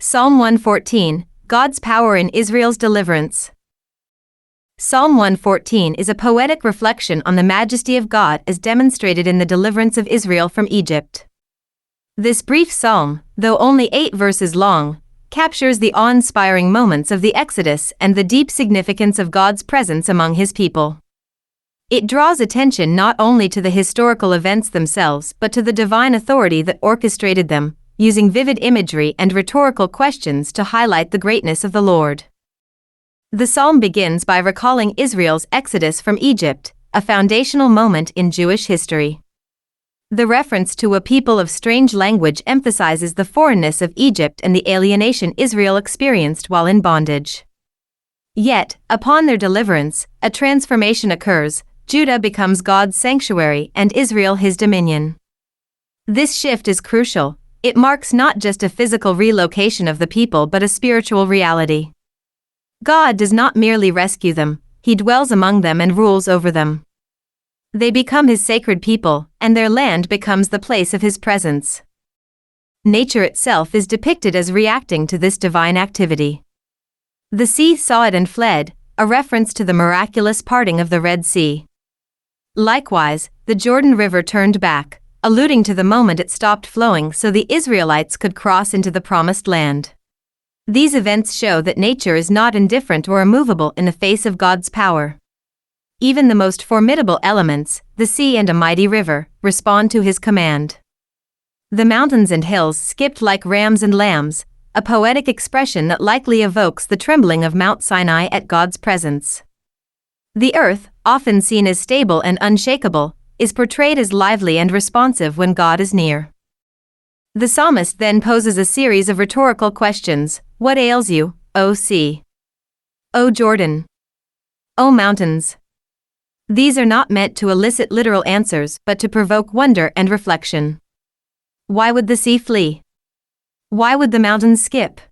Psalm 114, God's power in Israel's deliverance. Psalm 114 is a poetic reflection on the majesty of God as demonstrated in the deliverance of Israel from Egypt. This brief psalm, though only 8 verses long, captures the awe-inspiring moments of the Exodus and the deep significance of God's presence among His people. It draws attention not only to the historical events themselves but to the divine authority that orchestrated them, using vivid imagery and rhetorical questions to highlight the greatness of the Lord. The psalm begins by recalling Israel's exodus from Egypt, a foundational moment in Jewish history. The reference to a people of strange language emphasizes the foreignness of Egypt and the alienation Israel experienced while in bondage. Yet, upon their deliverance, a transformation occurs. Judah becomes God's sanctuary and Israel His dominion. This shift is crucial. It marks not just a physical relocation of the people but a spiritual reality. God does not merely rescue them, He dwells among them and rules over them. They become His sacred people, and their land becomes the place of His presence. Nature itself is depicted as reacting to this divine activity. The sea saw it and fled, a reference to the miraculous parting of the Red Sea. Likewise, the Jordan River turned back, alluding to the moment it stopped flowing so the Israelites could cross into the Promised Land. These events show that nature is not indifferent or immovable in the face of God's power. Even the most formidable elements, the sea and a mighty river, respond to His command. The mountains and hills skipped like rams and lambs, a poetic expression that likely evokes the trembling of Mount Sinai at God's presence. The earth, often seen as stable and unshakable, is portrayed as lively and responsive when God is near. The psalmist then poses a series of rhetorical questions. What ails you, O sea? O Jordan? O mountains? These are not meant to elicit literal answers but to provoke wonder and reflection. Why would the sea flee? Why would the mountains skip?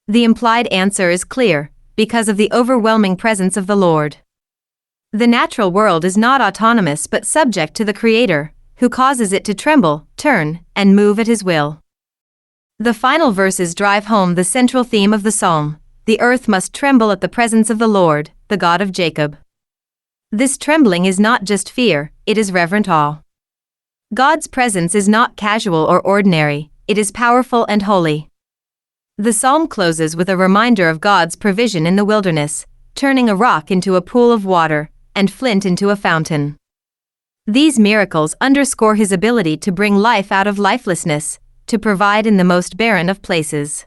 The implied answer is clear: because of the overwhelming presence of the Lord. The natural world is not autonomous but subject to the Creator, who causes it to tremble, turn, and move at His will. The final verses drive home the central theme of the psalm: the earth must tremble at the presence of the Lord, the God of Jacob. This trembling is not just fear, it is reverent awe. God's presence is not casual or ordinary, it is powerful and holy. The psalm closes with a reminder of God's provision in the wilderness, turning a rock into a pool of water, and flint into a fountain. These miracles underscore His ability to bring life out of lifelessness, to provide in the most barren of places.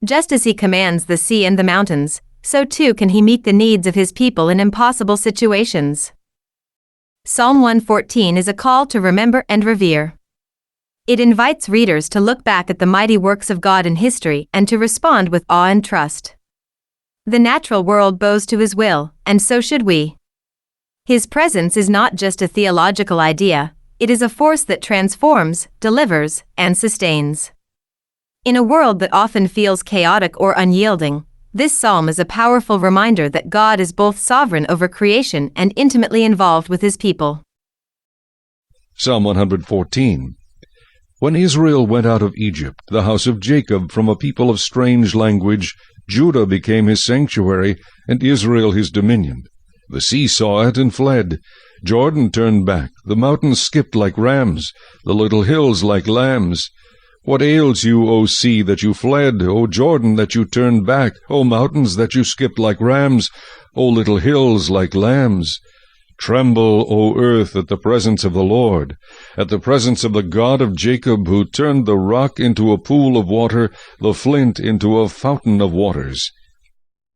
Just as He commands the sea and the mountains, so too can He meet the needs of His people in impossible situations. Psalm 114 is a call to remember and revere. It invites readers to look back at the mighty works of God in history and to respond with awe and trust. The natural world bows to His will, and so should we. His presence is not just a theological idea, it is a force that transforms, delivers, and sustains. In a world that often feels chaotic or unyielding, this psalm is a powerful reminder that God is both sovereign over creation and intimately involved with His people. Psalm 114. When Israel went out of Egypt, the house of Jacob from a people of strange language, Judah became His sanctuary, and Israel His dominion. The sea saw it and fled. Jordan turned back, the mountains skipped like rams, the little hills like lambs. What ails you, O sea, that you fled? O Jordan, that you turned back? O mountains, that you skipped like rams? O little hills like lambs? Tremble, O earth, at the presence of the Lord, at the presence of the God of Jacob, who turned the rock into a pool of water, the flint into a fountain of waters.